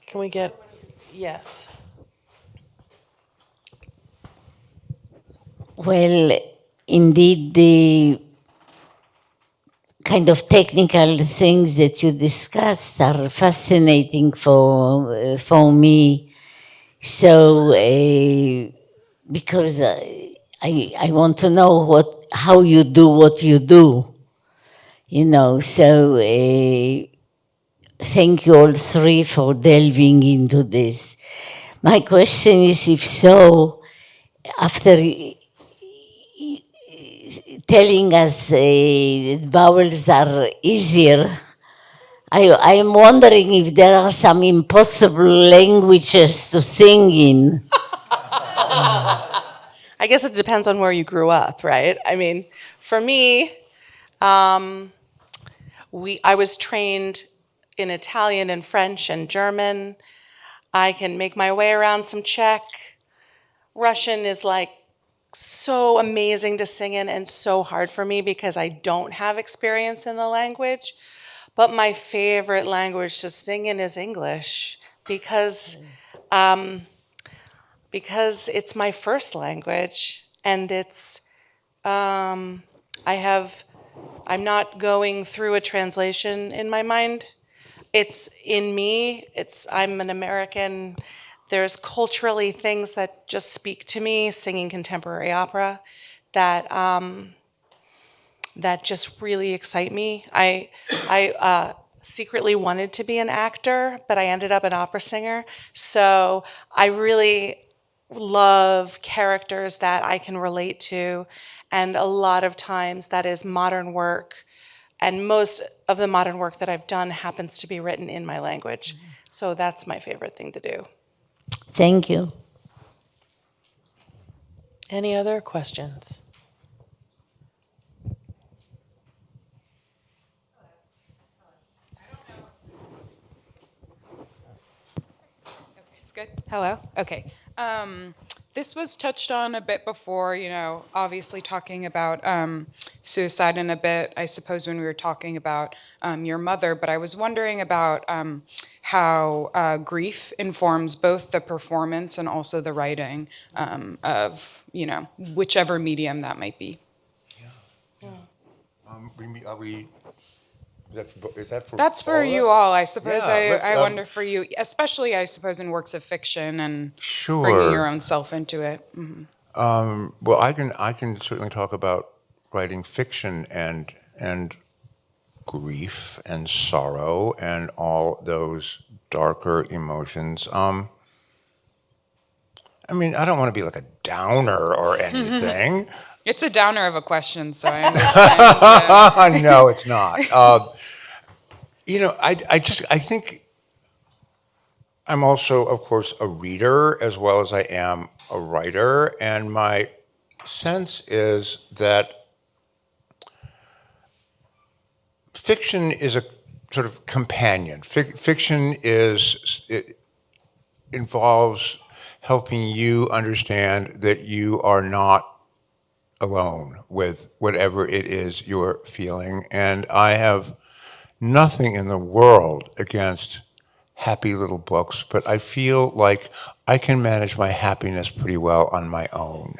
can we get, yes. Well, indeed, the kind of technical things that you discussed are fascinating for me. So, because I want to know how you do what you do, you know. So, thank you all three for delving into this. My question is, if so, after telling us that vowels are easier, I am wondering if there are some impossible languages to sing in. I guess it depends on where you grew up, right? I mean, for me, I was trained in Italian and French and German. I can make my way around some Czech. Russian is like so amazing to sing in and so hard for me because I don't have experience in the language. But my favorite language to sing in is English because it's my first language, and I'm not going through a translation in my mind. It's in me. I'm an American. There's culturally things that just speak to me, singing contemporary opera, that just really excite me. I secretly wanted to be an actor, but I ended up an opera singer. So I really love characters that I can relate to, and a lot of times that is modern work. And most of the modern work that I've done happens to be written in my language. So that's my favorite thing to do. Thank you. Any other questions? It's good. Hello? Okay. This was touched on a bit before, you know, obviously talking about suicide in a bit, I suppose, when we were talking about your mother, but I was wondering about how grief informs both the performance and also the writing of, you know, whichever medium that might be. Is that for That's for all of you us? all, I suppose. Yeah, I wonder for you, especially, I suppose, in works of fiction and Sure. bringing your own self into it. Mhm. Well, I can certainly talk about writing fiction and grief and sorrow and all those darker emotions. I mean, I don't want to be like a downer or anything. It's a downer of a question, so I understand. Yeah. No, it's not. You know, I think I'm also, of course, a reader as well as I am a writer, and my sense is that fiction is a sort of companion. Fiction involves helping you understand that you are not alone with whatever it is you're feeling. And I have nothing in the world against happy little books, but I feel like I can manage my happiness pretty well on my own.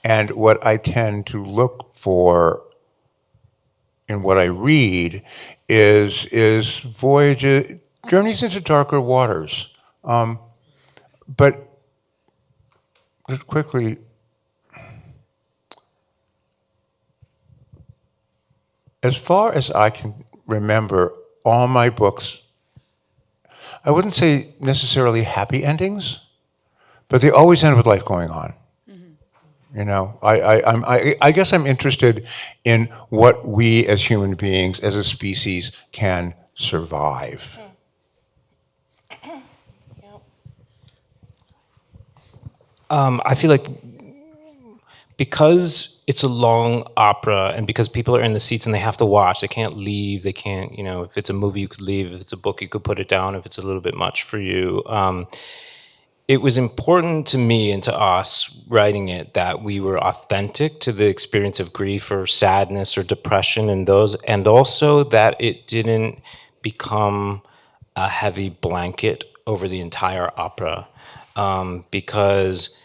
And what I tend to look for in what I read is voyages, journeys into darker waters. But just quickly, as far as I can remember, all my books, I wouldn't say necessarily happy endings, but they always end with life going on. You know, I guess I'm interested in what we as human beings, as a species, can survive. I feel like because it's a long opera and because people are in the seats and they have to watch, they can't leave, they can't, you know, if it's a movie you could leave, if it's a book you could put it down, if it's a little bit much for you. It was important to me and to us writing it that we were authentic to the experience of grief or sadness or depression and those, and also that it didn't become a heavy blanket over the entire opera, because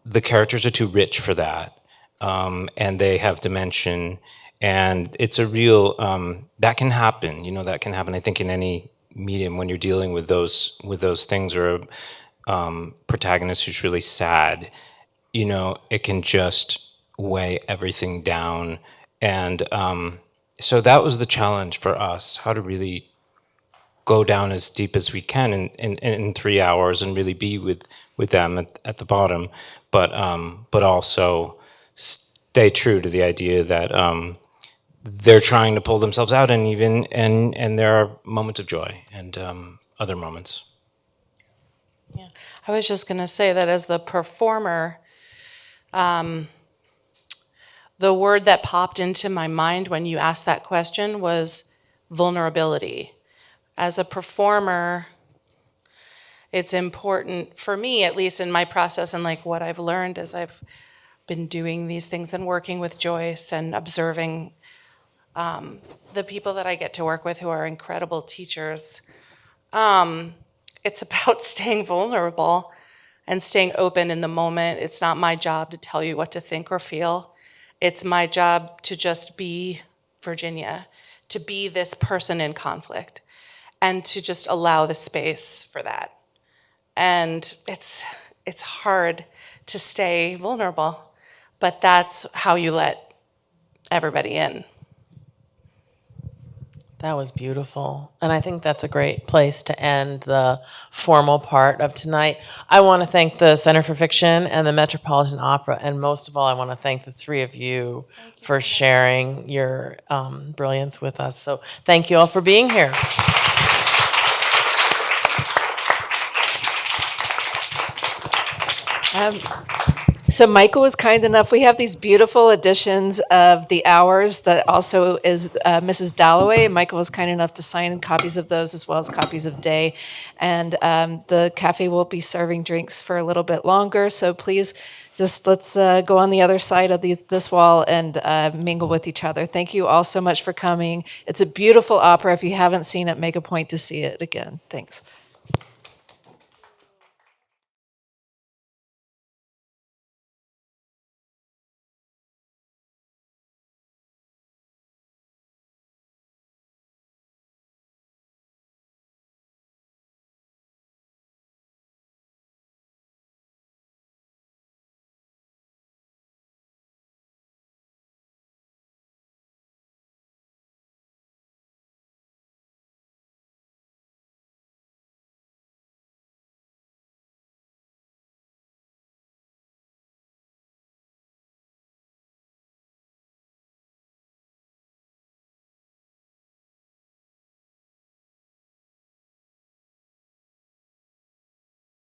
the characters are too rich for that, and they have dimension, and it's a real, that can happen, you know, that can happen, I think, in any medium when you're dealing with those things, or protagonist who's really sad, you know, it can just weigh everything down. And so that was the challenge for us, how to really go down as deep as we can in 3 hours and really be with them at the bottom, but also stay true to the idea that they're trying to pull themselves out, and even and there are moments of joy and other moments. Yeah, I was just going to say that as the performer, the word that popped into my mind when you asked that question was vulnerability. As a performer, it's important for me, at least in my process, and like what I've learned as I've been doing these things and working with Joyce and observing the people that I get to work with who are incredible teachers. It's about staying vulnerable and staying open in the moment. It's not my job to tell you what to think or feel. It's my job to just be Virginia, to be this person in conflict, and to just allow the space for that. And it's hard to stay vulnerable, but that's how you let everybody in. That was beautiful. And I think that's a great place to end the formal part of tonight. I want to thank the Center for Fiction and the Metropolitan Opera. And most of all, I want to thank the three of you for sharing your brilliance with us. So thank you all for being here. So Michael was kind enough. We have these beautiful editions of the hours that also is Mrs. Dalloway. And Michael was kind enough to sign copies of those as well as copies of Day. And the cafe will be serving drinks for a little bit longer. So please just let's go on the other side of this wall and mingle with each other. Thank you all so much for coming. It's a beautiful opera. If you haven't seen it, make a point to see it again. Thanks.